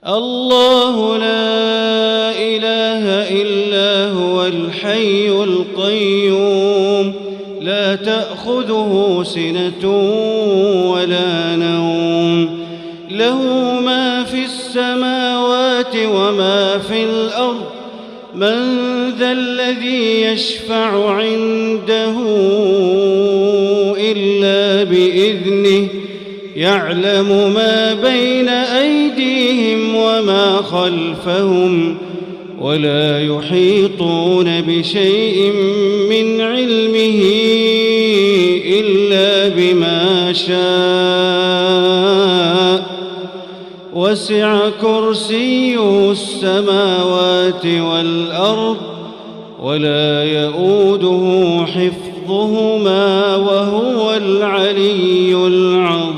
الله لا إله إلا هو الحي القيوم لا تأخذه سنة ولا نوم له ما في السماوات وما في الأرض من ذا الذي يشفع عنده إلا بإذنه يعلم ما بين أيديهم وما خلفهم ولا يحيطون بشيء من علمه إلا بما شاء وسع كرسيه السماوات والأرض ولا يؤوده حفظهما وهو العلي العظيم.